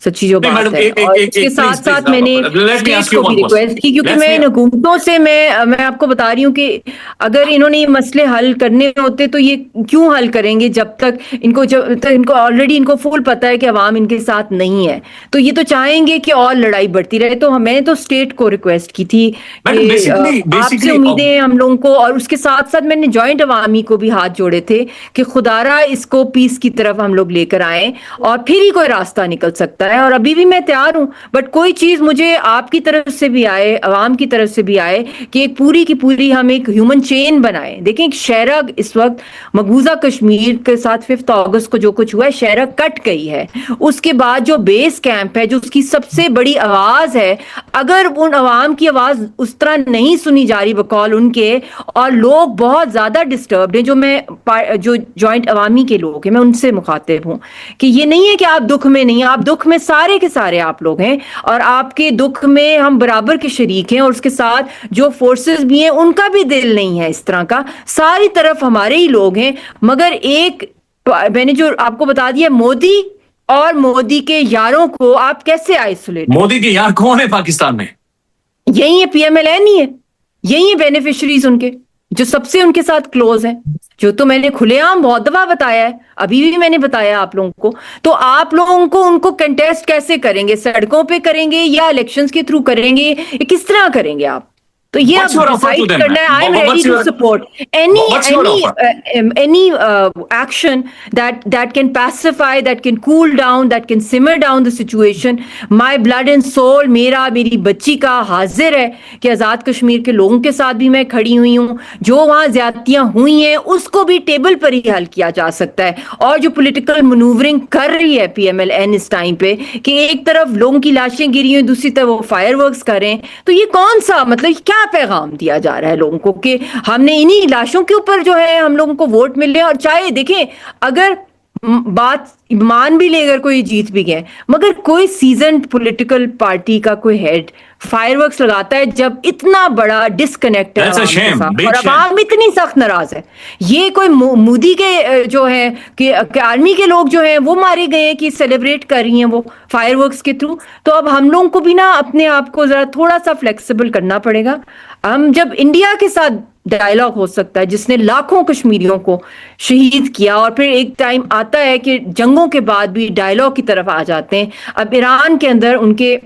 سچی جو بات ہے. اور اس کے ساتھ ساتھ میں نے اسٹیٹ کو بھی ریکویسٹ کی, کیونکہ میں ان حکومتوں سے میں آپ کو بتا رہی ہوں کہ اگر انہوں نے یہ مسئلے حل کرنے ہوتے تو یہ کیوں حل کریں گے جب تک ان کو آلریڈی ان کو فل پتا ہے کہ عوام ان کے ساتھ نہیں ہے. تو یہ تو چاہیں گے کہ اور لڑائی بڑھتی رہے. تو میں نے تو اسٹیٹ کو ریکویسٹ کی تھی کہ آپ سے امیدیں ہیں ہم لوگوں کو, اور اس کے ساتھ ساتھ میں نے جوائنٹ عوامی کو بھی ہاتھ جوڑے تھے کہ خدارا اس کو پیس کی طرف ہم لوگ لے کر آئیں, اور پھر ہی کوئی راستہ نکل سکتا ہے. اور ابھی بھی میں تیار ہوں, بٹ کوئی چیز مجھے آپ کی طرف سے بھی آئے, عوام کی طرف سے بھی آئے, کہ ایک پوری کی پوری ہم ایک ہیومن چین بنائیں. دیکھیں شہرگ اس وقت مقبوضہ کشمیر کے ساتھ 5 اگست کو جو کچھ ہوا ہے, شہرگ کٹ گئی ہے. اس کے بعد جو بیس کیمپ ہے, جو اس کی سب سے بڑی آواز ہے, اگر ان عوام کی آواز اس طرح نہیں سنی جا رہی بقول ان کے, اور لوگ بہت زیادہ ڈسٹربڈ ہیں, جو جوائنٹ عوامی کے لوگ ہیں, میں ان سے مخاطب ہوں کہ یہ نہیں ہے کہ آپ دکھ میں نہیں, آپ دکھ میں سارے کے سارے آپ لوگ ہیں, اور آپ کے دکھ میں ہم برابر کے شریک ہیں, اور اس کے ساتھ جو فورسز بھی ہیں ان کا بھی دل نہیں ہے اس طرح کا, ساری طرف ہمارے ہی لوگ ہیں. مگر ایک میں نے جو آپ کو بتا دیا, مودی اور مودی کے یاروں کو آپ کیسے آئسولیٹ؟ مودی کے یار کون ہے پاکستان میں؟ یہی ہے پی ایم ایل این ہی ہے, یہی ہے بینیفیشریز ان کے, جو سب سے ان کے ساتھ کلوز ہیں, جو تو میں نے کھلے عام بہت دفعہ بتایا ہے, ابھی بھی میں نے بتایا آپ لوگوں کو. تو آپ لوگوں کو ان کو کنٹیسٹ کیسے کریں گے, سڑکوں پہ کریں گے یا الیکشنز کے تھرو کریں گے, کس طرح کریں گے آپ؟ تو یہ آپ ڈیسائیڈ کرنا ہے. I am ready to support any action that can pacify, that can cool down, that can simmer down the situation. My blood and soul, میری بچی کا حاضر ہے کہ آزاد کشمیر کے لوگوں کے ساتھ بھی میں کھڑی ہوئی ہوں. جو وہاں زیادتیاں ہوئی ہیں اس کو بھی ٹیبل پر ہی حل کیا جا سکتا ہے. اور جو پولیٹیکل منورنگ کر رہی ہے پی ایم ایل این اس ٹائم پہ, کہ ایک طرف لوگوں کی لاشیں گری ہوئی, دوسری طرف وہ فائر ورکس کر رہے ہیں, تو یہ کون سا مطلب کیا کیا پیغام دیا جا رہا ہے لوگوں کو کہ ہم نے انہی لاشوں کے اوپر جو ہے ہم لوگوں کو ووٹ مل رہے ہیں. اور چاہے دیکھیں اگر بات مان بھی لے اگر کوئی جیت بھی گئے, مگر کوئی سیزنڈ پولیٹیکل پارٹی کا کوئی ہیڈ فائر ورکس لگاتا ہے جب اتنا بڑا ڈسکنیکٹ ہے That's a عوام کے shame, ساتھ big اور shame. عوام اتنی سخت ناراض ہے. یہ کوئی مودی کے جو ہے کہ آرمی کے لوگ جو ہیں وہ مارے گئے ہیں کہ سیلیبریٹ کر رہی ہیں وہ فائر ورکس کے تھرو. تو اب ہم لوگوں کو بھی نا اپنے آپ کو ذرا تھوڑا سا فلیکسیبل کرنا پڑے گا. ہم جب انڈیا کے ساتھ ڈائلاگ ہو سکتا ہے جس نے لاکھوں کشمیریوں کو شہید کیا, اور پھر ایک ٹائم آتا ہے کہ جنگوں کے بعد بھی ڈائلاگ کی طرف آ جاتے ہیں. اب ایران کے اندر ان کے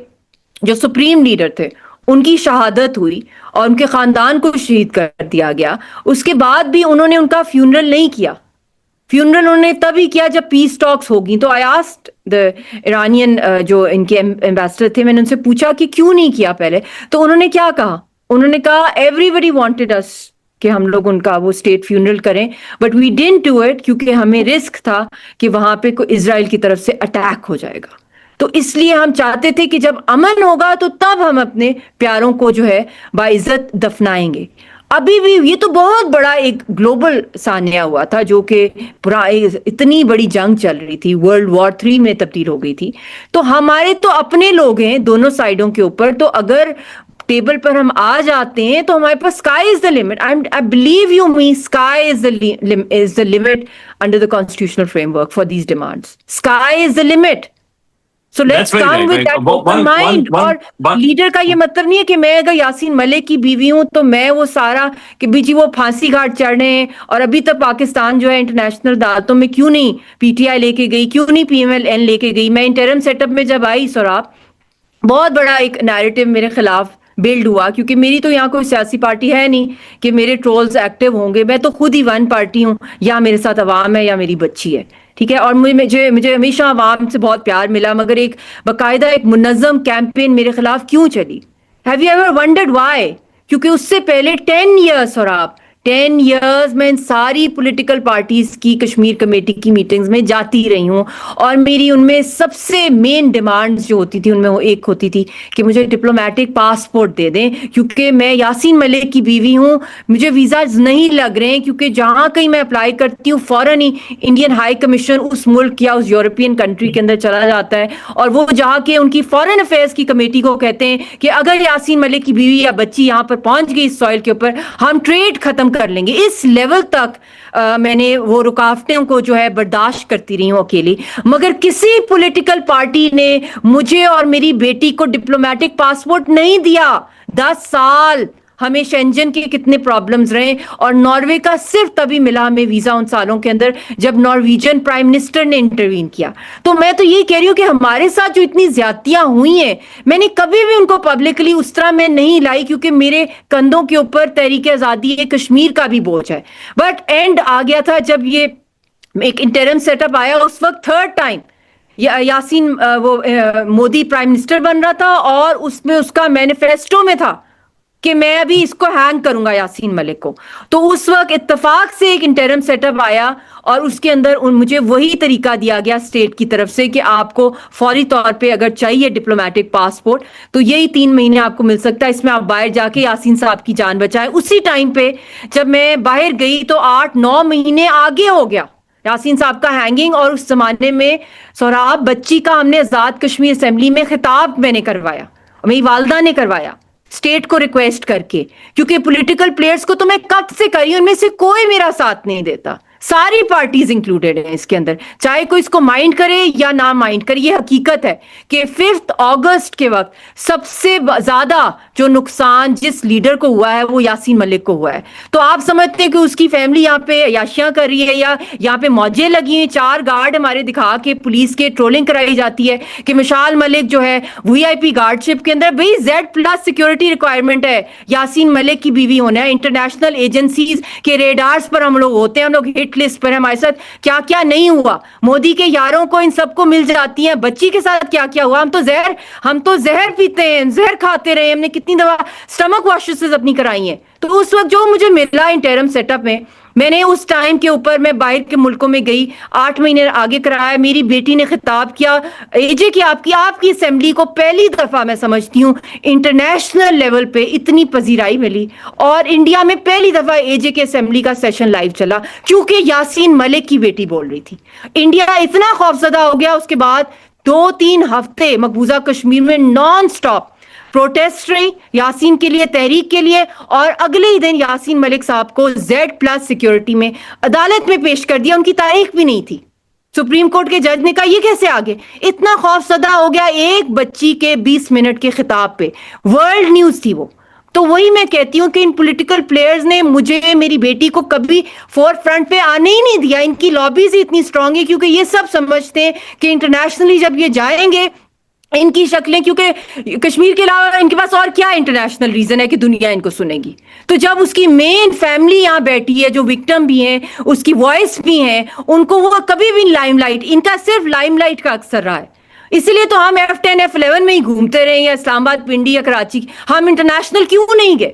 جو سپریم لیڈر تھے ان کی شہادت ہوئی اور ان کے خاندان کو شہید کر دیا گیا, اس کے بعد بھی انہوں نے ان کا فیونرل نہیں کیا. فیونرل انہوں نے تبھی کیا جب پیس ٹاکس ہوگی. تو آئی آسکڈ دا ایرانین جو ان کے ایمبیسڈر تھے, میں نے ان سے پوچھا کہ کیوں نہیں کیا پہلے. تو انہوں نے کیا کہا, انہوں نے کہا ایوری بڈی وانٹیڈ اس کہ ہم لوگ ان کا وہ اسٹیٹ فیونرل کریں, بٹ وی ڈidn't ڈو اٹ کیونکہ ہمیں رسک تھا کہ وہاں پہ کوئی اسرائیل کی طرف سے اٹیک ہو جائے گا. تو اس لیے ہم چاہتے تھے کہ جب امن ہوگا تو تب ہم اپنے پیاروں کو جو ہے باعزت دفنائیں گے. ابھی بھی یہ تو بہت بڑا ایک گلوبل سانحہ ہوا تھا جو کہ اتنی بڑی جنگ چل رہی تھی, ورلڈ وار 3 میں تبدیل ہو گئی تھی. تو ہمارے تو اپنے لوگ ہیں دونوں سائڈوں کے اوپر, تو اگر ٹیبل پر ہم آ جاتے ہیں تو ہمارے پاس sky is the limit. I believe you me, sky is the limit under the constitutional framework for these demands. Sky is the limit. So let's That's very come right, with right. that One- open one- mind. one- اور one- leader کا یہ مطلب نہیں ہے کہ میں اگر یاسین ملک کی بیوی ہوں تو میں وہ سارا کہ بھی جی وہ پھانسی گھاٹ چڑھ رہے ہیں, اور ابھی تک پاکستان جو ہے انٹرنیشنل عدالتوں میں کیوں نہیں پی ٹی آئی لے کے گئی, کیوں نہیں پی ایم ایل این لے کے گئی. میں انٹرم سیٹ اپ میں جب آئی سوراب, بہت بڑا ایک نیریٹو میرے خلاف بلڈ ہوا, کیونکہ میری تو یہاں کوئی سیاسی پارٹی ہے نہیں کہ میرے ٹرولز ایکٹیو ہوں گے. میں تو خود ہی ون پارٹی ہوں, یا میرے ساتھ عوام ہے یا میری بچی ہے, ٹھیک ہے. اور مجھے ہمیشہ عوام سے بہت پیار ملا, مگر ایک باقاعدہ ایک منظم کیمپین میرے خلاف کیوں چلی؟ Have you ever wondered why? کیونکہ اس سے پہلے 10 ایئرس اور آپ 10 ایئرز میں ان ساری پولیٹیکل پارٹیز کی کشمیر کمیٹی کی میٹنگز میں جاتی رہی ہوں, اور میری ان میں سب سے مین ڈیمانڈز جو ہوتی تھی ان میں وہ ایک ہوتی تھی کہ مجھے ڈپلومیٹک پاسپورٹ دے دیں, کیونکہ میں یاسین ملک کی بیوی ہوں. مجھے ویزاز نہیں لگ رہے ہیں کیونکہ جہاں کہیں میں اپلائی کرتی ہوں فوراً ہی انڈین ہائی کمیشن اس ملک یا اس یورپین کنٹری کے اندر چلا جاتا ہے, اور وہ جہاں کے ان کی فارن افیئرس کی کمیٹی کو کہتے ہیں کہ اگر یاسین ملک کی بیوی یا بچی یہاں پر پہنچ گئی اس سوئل کے اوپر, ہم ٹریڈ ختم کر لیں گے. اس لیول تک میں نے وہ رکاوٹوں کو جو ہے برداشت کرتی رہی ہوں اکیلی, مگر کسی پولیٹیکل پارٹی نے مجھے اور میری بیٹی کو ڈپلومیٹک پاسپورٹ نہیں دیا. 10 سال ہمیں شینجن کے کتنے پرابلمز رہے, اور ناروے کا صرف تبھی ملا ہمیں ویزا ان سالوں کے اندر جب نارویجن پرائم منسٹر نے انٹروین کیا. تو میں تو یہ کہہ رہی ہوں کہ ہمارے ساتھ جو اتنی زیادتیاں ہوئی ہیں, میں نے کبھی بھی ان کو پبلکلی اس طرح میں نہیں لائی, کیونکہ میرے کندھوں کے اوپر تحریک آزادی کشمیر کا بھی بوجھ ہے. بٹ اینڈ آ گیا تھا جب یہ ایک انٹرم سیٹ اپ آیا, اس وقت تھرڈ ٹائم یاسین وہ مودی پرائم منسٹر بن رہا تھا, اور اس میں اس کا مینیفیسٹو میں تھا کہ میں ابھی اس کو ہینگ کروں گا یاسین ملک کو. تو اس وقت اتفاق سے ایک انٹرم سیٹ اپ آیا, اور اس کے اندر مجھے وہی طریقہ دیا گیا اسٹیٹ کی طرف سے کہ آپ کو فوری طور پہ اگر چاہیے ڈپلومیٹک پاسپورٹ تو یہی 3 مہینے آپ کو مل سکتا ہے, اس میں آپ باہر جا کے یاسین صاحب کی جان بچائیں. اسی ٹائم پہ جب میں باہر گئی تو 8-9 مہینے آگے ہو گیا یاسین صاحب کا ہینگنگ. اور اس زمانے میں سوراب بچی کا ہم نے آزاد کشمیر اسمبلی میں خطاب میں نے کروایا, میری والدہ نے کروایا اسٹیٹ کو ریکویسٹ کر کے, کیونکہ پولیٹیکل پلیئرز کو تو میں کب سے کہی ہوں, ان میں سے کوئی میرا ساتھ نہیں دیتا. ساری پارٹیز انکلوڈیڈ ہیں اس کے اندر, چاہے کوئی اس کو مائنڈ کرے یا نہ مائنڈ کرے. یہ حقیقت ہے کہ 5 اگست کے وقت سب سے زیادہ جو نقصان جس لیڈر کو ہوا ہے وہ یاسین ملک کو ہوا ہے. تو آپ سمجھتے ہیں کہ اس کی فیملی یہاں پہ عیاشیاں کر رہی ہے, یا یہاں پہ موجیں لگی ہیں, 4 گارڈ ہمارے دکھا کے پولیس کے ٹرولنگ کرائی جاتی ہے کہ مشال ملک جو ہے VIP گارڈ شپ کے اندر, بھئی Z+ سیکورٹی ریکوائرمنٹ ہے یاسین ملک کی بیوی ہونا ہے. انٹرنیشنل ایجنسیز کے ریڈارز پر ہم لوگ ہوتے ہیں, ہم لوگ ہٹ لسٹ پر, ہمارے ساتھ کیا کیا نہیں ہوا. مودی کے یاروں کو ان سب کو مل جاتی ہیں, بچی کے ساتھ کیا کیا ہوا. ہم تو زہر پیتے ہیں, زہر کھاتے رہے, ہم نے کتنی دفعہ سٹمک واشز اپنی کرائی ہیں. تو اس وقت جو مجھے ملا انٹرم سیٹ اپ میں میں نے اس ٹائم کے اوپر میں باہر کے ملکوں میں گئی, 8 مہینے آگے کرایا, میری بیٹی نے خطاب کیا, اے جے کہ آپ کی اسمبلی کو پہلی دفعہ میں سمجھتی ہوں انٹرنیشنل لیول پہ اتنی پذیرائی ملی, اور انڈیا میں پہلی دفعہ اے جے کے اسمبلی کا سیشن لائیو چلا کیونکہ یاسین ملک کی بیٹی بول رہی تھی. انڈیا اتنا خوفزدہ ہو گیا. اس کے بعد 2-3 ہفتے مقبوضہ کشمیر میں نان سٹاپ پروٹیسٹ رہی یاسین کے لیے, تحریک کے لیے, اور اگلے ہی دن یاسین ملک صاحب کو Z+ سیکیورٹی میں عدالت میں پیش کر دیا. ان کی تاریخ بھی نہیں تھی. سپریم کورٹ کے جج نے کہا یہ کیسے آگے, اتنا خوف زدہ ہو گیا ایک بچی کے 20 منٹ کے خطاب پہ. ورلڈ نیوز تھی وہ. تو وہی میں کہتی ہوں کہ ان پولیٹیکل پلیئرز نے مجھے, میری بیٹی کو کبھی فور فرنٹ پہ آنے ہی نہیں دیا. ان کی لابیز ہی اتنی اسٹرانگ ہے کیونکہ یہ سب سمجھتے ہیں کہ انٹرنیشنلی جب یہ جائیں گے ان کی شکلیں, کیونکہ کشمیر کے علاوہ ان کے پاس اور کیا انٹرنیشنل ریزن ہے کہ دنیا ان کو سنے گی. تو جب اس کی مین فیملی یہاں بیٹھی ہے جو وکٹم بھی ہیں, اس کی وائس بھی ہیں, ان کو وہ کبھی بھی لائم لائٹ, ان کا صرف لائم لائٹ کا اکثر رہا ہے. اسی لیے تو ہم F10 F11 میں ہی گھومتے رہے, یا اسلام آباد, پنڈی یا کراچی. ہم انٹرنیشنل کیوں نہیں گئے؟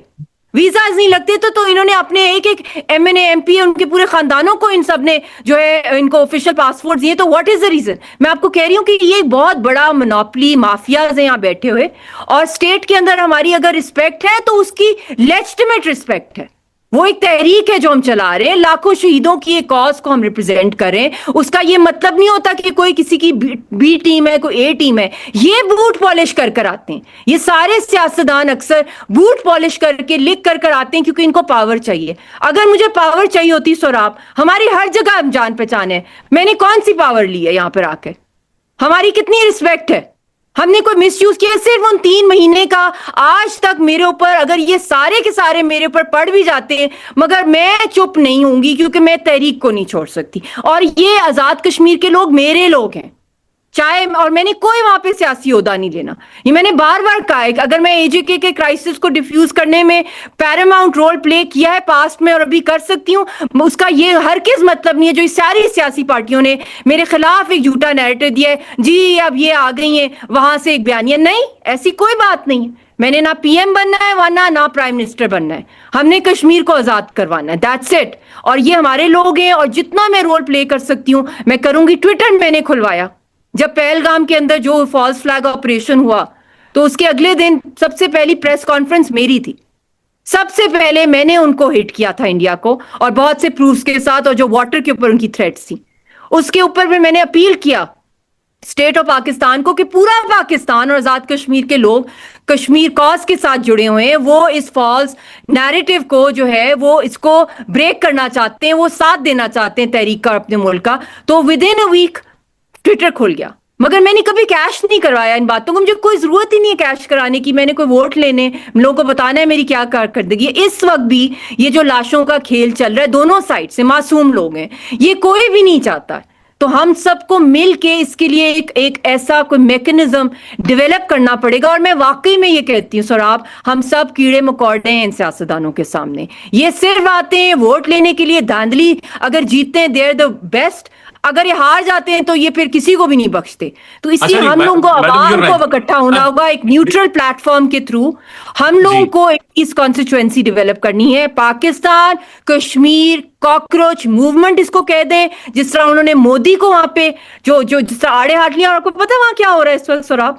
ویزاز نہیں لگتے تو انہوں نے اپنے ایک MNA MP ان کے پورے خاندانوں کو ان سب نے جو ہے ان کو آفیشیل پاسپورٹ دیے. تو واٹ از دا ریزن؟ میں آپ کو کہہ رہی ہوں کہ یہ ایک بہت بڑا منوپلی مافیاز ہیں یہاں بیٹھے ہوئے, اور اسٹیٹ کے اندر ہماری اگر رسپیکٹ ہے تو اس کی لیجٹمیٹ رسپیکٹ ہے. وہ ایک تحریک ہے جو ہم چلا رہے ہیں, لاکھوں شہیدوں کی ایک کاز کو ہم ریپرزینٹ کریں. اس کا یہ مطلب نہیں ہوتا کہ کوئی کسی کی بی ٹیم ہے, کوئی اے ٹیم ہے. یہ بوٹ پالش کر کر آتے ہیں, یہ سارے سیاستدان اکثر بوٹ پالش کر کے لکھ کر آتے ہیں کیونکہ ان کو پاور چاہیے. اگر مجھے پاور چاہیے ہوتی سوراب, ہماری ہر جگہ ہم جان پہچان ہے, میں نے کون سی پاور لی ہے یہاں پر آ کے؟ ہماری کتنی رسپیکٹ ہے؟ ہم نے کوئی مس یوز کیا؟ صرف ان 3 مہینے کا آج تک میرے اوپر, اگر یہ سارے کے سارے میرے اوپر پڑ بھی جاتے ہیں, مگر میں چپ نہیں ہوں گی کیونکہ میں تحریک کو نہیں چھوڑ سکتی. اور یہ آزاد کشمیر کے لوگ میرے لوگ ہیں چاہے, اور میں نے کوئی وہاں پہ سیاسی عہدہ نہیں لینا. یہ میں نے بار بار کہا ہے کہ اگر میں اے جے کے کرائسس کو ڈیفیوز کرنے میں پیراماؤنٹ رول پلے کیا ہے پاسٹ میں اور ابھی کر سکتی ہوں, اس کا یہ ہرگز مطلب نہیں ہے جو ساری سیاسی پارٹیوں نے میرے خلاف ایک جھوٹا نیریٹو دیا ہے, جی اب یہ آ گئی ہیں وہاں سے ایک بیانیہ. نہیں, ایسی کوئی بات نہیں ہے. میں نے نہ پی ایم بننا ہے ورنہ نہ پرائم منسٹر بننا ہے. ہم نے کشمیر کو آزاد کروانا ہے, دیٹس اٹ. اور یہ ہمارے لوگ ہیں, اور جتنا میں رول پلے کر سکتی ہوں میں کروں گی. ٹویٹر میں نے کھلوایا جب پہلگام کے اندر جو فالس فلیگ آپریشن ہوا, تو اس کے اگلے دن سب سے پہلی پریس کانفرنس میری تھی. سب سے پہلے میں نے ان کو ہٹ کیا تھا انڈیا کو, اور بہت سے پروفز کے ساتھ, اور جو واٹر کے اوپر ان کی تھریٹس تھی اس کے اوپر بھی میں نے اپیل کیا اسٹیٹ آف پاکستان کو کہ پورا پاکستان اور آزاد کشمیر کے لوگ کشمیر کاز کے ساتھ جڑے ہوئے ہیں, وہ اس فالس نیریٹو کو جو ہے وہ اس کو بریک کرنا چاہتے ہیں, وہ ساتھ دینا چاہتے ہیں تحریک کا اپنے ملک کا. تو within a week Twitter کھل گیا. مگر میں نے کبھی کیش نہیں کروایا ان باتوں کو, مجھے کوئی ضرورت ہی نہیں ہے کیش کرانے کی. میں نے کوئی ووٹ لینے, لوگوں کو بتانا ہے میری کیا کارکردگی ہے. اس وقت بھی یہ جو لاشوں کا کھیل چل رہا ہے دونوں سائڈ سے, معصوم لوگ ہیں, یہ کوئی بھی نہیں چاہتا. تو ہم سب کو مل کے اس کے لیے ایک ایسا کوئی میکنزم ڈیولپ کرنا پڑے گا. اور میں واقعی میں یہ کہتی ہوں سوراب, ہم سب کیڑے مکوڑے ہیں ان سیاستدانوں کے سامنے. یہ صرف آتے ہیں ووٹ لینے کے لیے, دھاندلی. اگر جیتتے ہیں دے آر دا بیسٹ, اگر یہ ہار جاتے ہیں تو یہ پھر کسی کو بھی نہیں بخشتے. تو اس لیے ہم لوگوں کو عوام کو اکٹھا ہونا ہوگا ایک نیوٹرل پلیٹ فارم کے تھرو. ہم لوگوں کو اس کانسٹیچوئنسی ڈیولپ کرنی ہے. پاکستان کشمیر کاکروچ موومنٹ اس کو کہہ دیں, جس طرح انہوں نے مودی کو وہاں پہ جو جس طرح آڑے ہاتھ لیا. اور آپ کو پتا وہاں کیا ہو رہا ہے اس وقت سوراب؟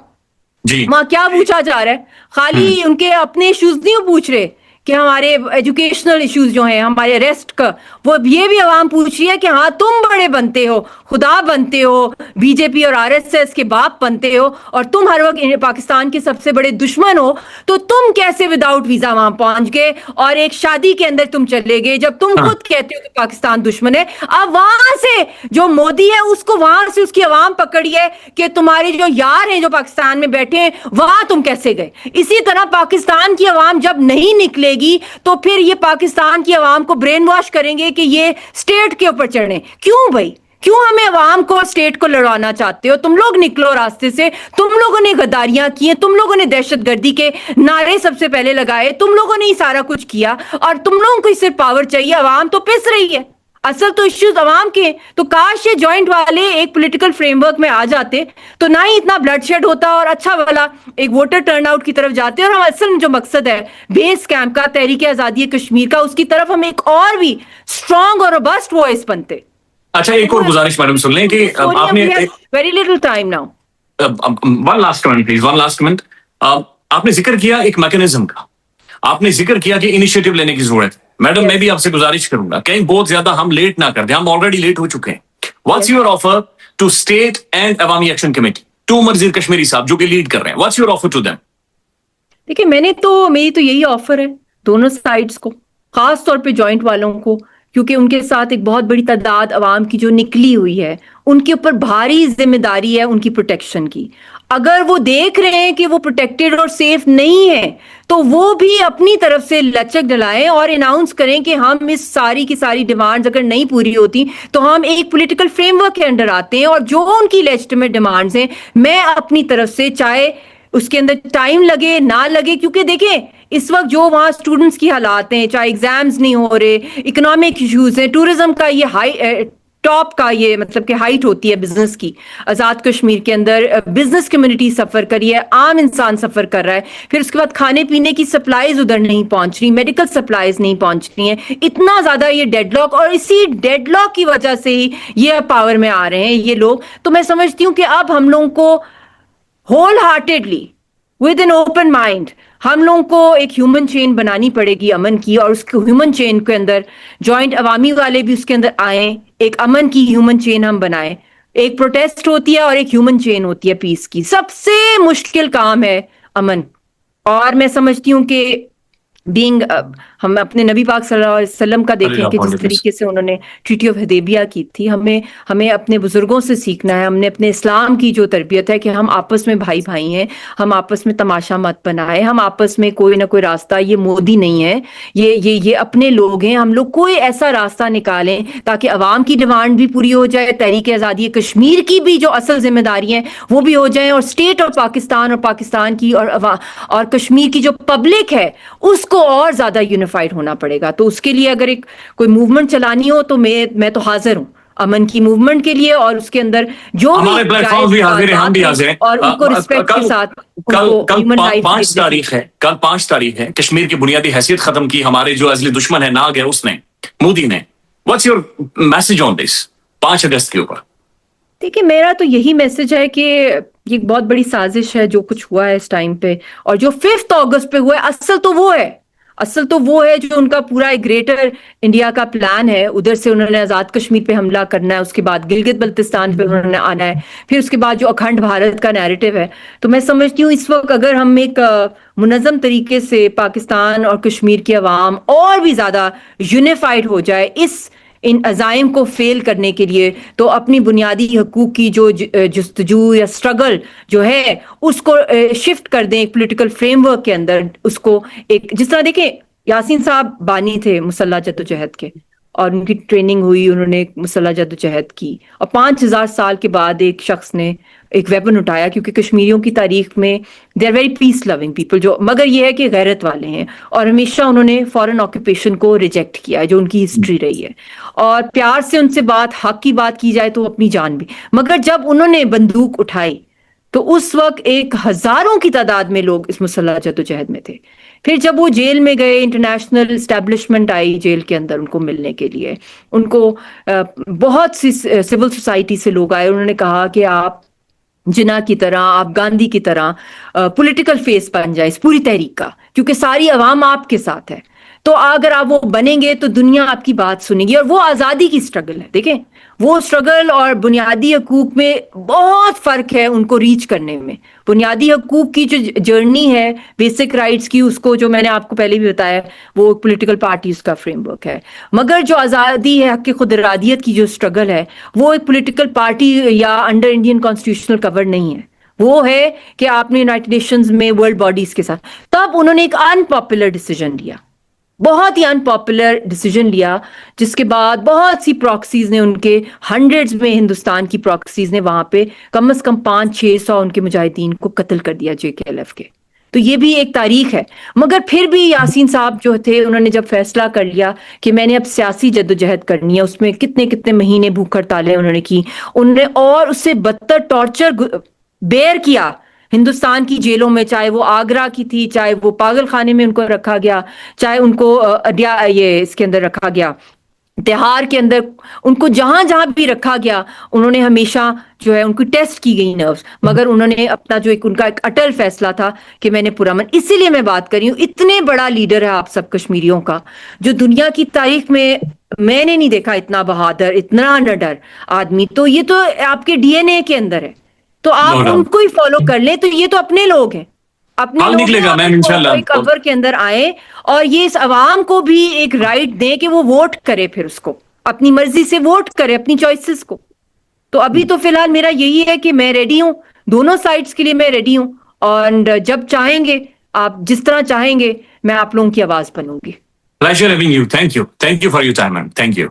وہاں کیا پوچھا جا رہا ہے؟ خالی ان کے اپنے ایشوز نہیں پوچھ رہے کہ ہمارے ایجوکیشنل ایشوز جو ہیں, ہمارے ریسٹ کا, وہ یہ بھی عوام پوچھ رہی ہے کہ ہاں تم بڑے بنتے ہو, خدا بنتے ہو, بی جے پی اور RSS کے باپ بنتے ہو, اور تم ہر وقت پاکستان کے سب سے بڑے دشمن ہو, تو تم کیسے وداؤٹ ویزا وہاں پہنچ گئے اور ایک شادی کے اندر تم چلے گئے جب تم خود کہتے ہو کہ پاکستان دشمن ہے. اب وہاں سے جو مودی ہے اس کو وہاں سے اس کی عوام پکڑی ہے کہ تمہارے جو یار ہیں جو پاکستان میں بیٹھے ہیں وہاں تم کیسے گئے. اسی طرح پاکستان کی عوام جب نہیں نکلے گی تو پھر یہ پاکستان کی عوام کو برین واش کریں گے کہ یہ اسٹیٹ کے اوپر چڑھیں. کیوں بھائی, کیوں ہمیں عوام کو اسٹیٹ کو لڑوانا چاہتے ہو؟ تم لوگ نکلو راستے سے. تم لوگوں نے غداریاں کی ہیں, تم لوگوں نے دہشت گردی کے نعرے سب سے پہلے لگائے, تم لوگوں نے یہ سارا کچھ کیا, اور تم لوگوں کو صرف پاور چاہیے. عوام تو پس رہی ہے, اصل تو ایشوز عوام کے. تو کاش یہ جوائنٹ والے ایک پولیٹیکل فریم ورک میں آ جاتے تو نہ ہی اتنا بلڈ شیڈ ہوتا اور اچھا والا ایک ووٹر ٹرن آؤٹ کی طرف جاتے, اور ہم اصل جو مقصد ہے بیس کیمپ کا, تحریک آزادی کشمیر کا, اس کی طرف ہم ایک اور بھی اسٹرانگ اور روبسٹ وائس بنتے. اچھا ایک اور گزارش میڈم سن لیں کہ آپ نے very little time now. One last comment please, one last comment. آپ نے ذکر کیا ایک میکینزم کا, آپ نے ذکر کیا کہ انیشیٹو لینے کی ضرورت ہے. میڈم میں بھی آپ سے گزارش کروں گا کہیں بہت زیادہ ہم لیٹ نہ کر دیں, ہم آلریڈی لیٹ ہو چکے ہیں. What's your offer to state and Awami action committee, to Umar Zair Kashmiri صاحب جو کہ لیڈ کر رہے ہیں, what's your offer to them? دیکھیں میری تو یہی آفر ہے دونوں سائڈز کو, خاص طور پہ جوائنٹ والوں کو, کیونکہ ان کے ساتھ ایک بہت بڑی تعداد عوام کی جو نکلی ہوئی ہے, ان کے اوپر بھاری ذمہ داری ہے ان کی پروٹیکشن کی. اگر وہ دیکھ رہے ہیں کہ وہ پروٹیکٹڈ اور سیف نہیں ہے تو وہ بھی اپنی طرف سے لچک ڈلائیں اور اناؤنس کریں کہ ہم اس ساری کی ساری ڈیمانڈز اگر نہیں پوری ہوتی تو ہم ایک پولیٹیکل فریم ورک کے انڈر آتے ہیں, اور جو ان کی لیجٹمیٹ ڈیمانڈز ہیں میں اپنی طرف سے, چاہے اس کے اندر ٹائم لگے نہ لگے, کیونکہ دیکھیں اس وقت جو وہاں اسٹوڈنٹس کی حالات ہیں, چاہے ایگزامز نہیں ہو رہے, اکنامک ایشوز ہیں, ٹورزم کا یہ ہائی ٹاپ کا یہ مطلب کہ ہائٹ ہوتی ہے بزنس کی, آزاد کشمیر کے اندر بزنس کمیونٹی سفر کری ہے, عام انسان سفر کر رہا ہے, پھر اس کے بعد کھانے پینے کی سپلائیز ادھر نہیں پہنچ رہی, میڈیکل سپلائیز نہیں پہنچ رہی ہیں, اتنا زیادہ یہ ڈیڈ لاک, اور اسی ڈیڈ لاک کی وجہ سے ہی یہ پاور میں آ رہے ہیں یہ لوگ. تو میں سمجھتی ہوں کہ اب ہم لوگوں کو whole heartedly with an open mind ہم لوگوں کو ایک ہیومن چین بنانی پڑے گی امن کی, اور اس کے ہیومن چین کے اندر جوائنٹ عوامی والے بھی اس کے اندر آئیں, ایک امن کی ہیومن چین ہم بنائیں. ایک پروٹیسٹ ہوتی ہے اور ایک ہیومن چین ہوتی ہے پیس کی. سب سے مشکل کام ہے امن, اور میں سمجھتی ہوں کہ بینگ ہم اپنے نبی پاک صلی اللہ علیہ وسلم کا دیکھیں کہ جس طریقے سے انہوں نے ٹریٹی آف حدیبیہ کی تھی, ہمیں اپنے بزرگوں سے سیکھنا ہے. ہم نے اپنے اسلام کی جو تربیت ہے کہ ہم آپس میں بھائی بھائی ہیں, ہم آپس میں تماشا مت بنائیں, ہم آپس میں کوئی نہ کوئی راستہ, یہ مودی نہیں ہے, یہ اپنے لوگ ہیں, ہم لوگ کوئی ایسا راستہ نکالیں تاکہ عوام کی ڈیمانڈ بھی پوری ہو جائے, تحریک آزادی کشمیر کی بھی جو اصل ذمہ داری ہیں وہ بھی ہو جائیں, اور اسٹیٹ اور پاکستان کی اور کشمیر کی جو پبلک ہے اس کو اور زیادہ یونیفائڈ ہونا پڑے گا. تو اس کے لیے اگر کوئی موومنٹ چلانی ہو تو میں تو حاضر ہوں امن کی موومنٹ کے لیے, اور اس کے اندر جو ہمارے پلیٹ فارم بھی حاضر ہیں, ہم بھی حاضر ہیں, اور ان کو رسپیکٹ کے ساتھ. کل 5 تاریخ ہے, کشمیر کی بنیادی حیثیت ختم کی ہمارے جو ازلی دشمن ہے ناگ ہے اس نے, مودی نے. واٹس یور میسج آن دس 5 اگست کے اوپر؟ دیکھیں میرا تو یہی میسج ہے کہ یہ بہت بڑی سازش ہے جو کچھ ہوا ہے اس ٹائم پہ, اور جو 5 اگست پہ ہوا ہے اصل تو وہ ہے جو ان کا پورا ایک گریٹر انڈیا کا پلان ہے. ادھر سے انہوں نے آزاد کشمیر پہ حملہ کرنا ہے, اس کے بعد گلگت بلتستان پہ انہوں نے آنا ہے, پھر اس کے بعد جو اکھنڈ بھارت کا نیریٹو ہے. تو میں سمجھتی ہوں اس وقت اگر ہم ایک منظم طریقے سے پاکستان اور کشمیر کی عوام اور بھی زیادہ یونیفائڈ ہو جائے ان عزائم کو فیل کرنے کے لیے, تو اپنی بنیادی حقوق کی جو جستجو یا سٹرگل جو ہے اس کو شفٹ کر دیں ایک پولیٹیکل فریم ورک کے اندر. اس کو ایک جس طرح دیکھیں یاسین صاحب بانی تھے مسلح جدوجہد کے, اور ان کی ٹریننگ ہوئی, انہوں نے مسلح جدوجہد کی, اور 5000 سال کے بعد ایک شخص نے ایک ویپن اٹھایا, کیونکہ کشمیریوں کی تاریخ میں they are very peace loving people, جو مگر یہ ہے کہ غیرت والے ہیں, اور ہمیشہ انہوں نے فورن آکوپیشن کو ریجیکٹ کیا ہے جو ان کی ہسٹری رہی ہے, اور پیار سے ان سے حق کی بات کی جائے تو اپنی جان بھی. مگر جب انہوں نے بندوق اٹھائی تو اس وقت ایک ہزاروں کی تعداد میں لوگ اس مسلح جدوجہد میں تھے. پھر جب وہ جیل میں گئے, انٹرنیشنل اسٹیبلشمنٹ آئی جیل کے اندر ان کو ملنے کے لیے, ان کو بہت سی سول سوسائٹی سے لوگ آئے, انہوں نے کہا کہ آپ جناح کی طرح, آپ گاندھی کی طرح پولیٹیکل فیس بن جائے اس پوری تحریک کا, کیونکہ ساری عوام آپ کے ساتھ ہے, تو اگر آپ وہ بنیں گے تو دنیا آپ کی بات سنے گی. اور وہ آزادی کی سٹرگل ہے, دیکھیں وہ سٹرگل اور بنیادی حقوق میں بہت فرق ہے ان کو ریچ کرنے میں. بنیادی حقوق کی جو جرنی ہے بیسک رائٹس کی, اس کو جو میں نے آپ کو پہلے بھی بتایا وہ پولیٹیکل پارٹیز کا فریم ورک ہے. مگر جو آزادی ہے, حق خود ارادیت کی جو سٹرگل ہے, وہ ایک پولیٹیکل پارٹی یا انڈر انڈین کانسٹیٹیوشنل کور نہیں ہے. وہ ہے کہ آپ نے یونائٹڈ نیشنز میں ورلڈ باڈیز کے ساتھ, تب انہوں نے ایک انپاپولر ڈیسیجن لیا, بہت ہی انپاپولر ڈیسیجن لیا, جس کے بعد بہت سی پراکسیز نے, ان کے ہنڈریڈز میں ہندوستان کی پراکسیز نے وہاں پہ کم از کم 500-600 ان کے مجاہدین کو قتل کر دیا JKLF کے. تو یہ بھی ایک تاریخ ہے. مگر پھر بھی یاسین صاحب جو تھے انہوں نے جب فیصلہ کر لیا کہ میں نے اب سیاسی جدوجہد کرنی ہے، اس میں کتنے کتنے مہینے بھوک ہڑتالیں انہوں نے کی، انہوں نے اور اس سے بدتر ٹارچر بیئر کیا ہندوستان کی جیلوں میں، چاہے وہ آگرہ کی تھی، چاہے وہ پاگل خانے میں ان کو رکھا گیا، چاہے ان کو یہ اس کے اندر رکھا گیا تہار کے اندر، ان کو جہاں جہاں بھی رکھا گیا انہوں نے ہمیشہ جو ہے ان کو ٹیسٹ کی گئی نروز، مگر انہوں نے اپنا جو ان کا ایک اٹل فیصلہ تھا کہ میں نے پرامن. اسی لیے میں بات کر رہی ہوں، اتنے بڑا لیڈر ہے آپ سب کشمیریوں کا، جو دنیا کی تاریخ میں نے نہیں دیکھا اتنا بہادر، اتنا نڈر آدمی. تو یہ تو آپ کے ڈی این اے کے اندر ہے، تو نو آپ ان ڈاؤٹ. کو ہی فالو کر لیں. تو یہ تو اپنے لوگ ہیں، اپنے حال لوگ نکلے ہیں، گا آپ میم ان کو انشاءاللہ. ایک کور کے اندر آئیں اور یہ اس عوام کو بھی ایک رائٹ دیں کہ وہ ووٹ کرے، پھر اس کو اپنی مرضی سے ووٹ کرے اپنی چوائسز کو. تو ابھی تو فی الحال میرا یہی ہے کہ میں ریڈی ہوں، دونوں سائڈز کے لیے میں ریڈی ہوں، اور جب چاہیں گے آپ جس طرح چاہیں گے میں آپ لوگوں کی آواز بنوں گی. Pleasure having you. Thank you. Thank you for your time, ma'am. Thank you.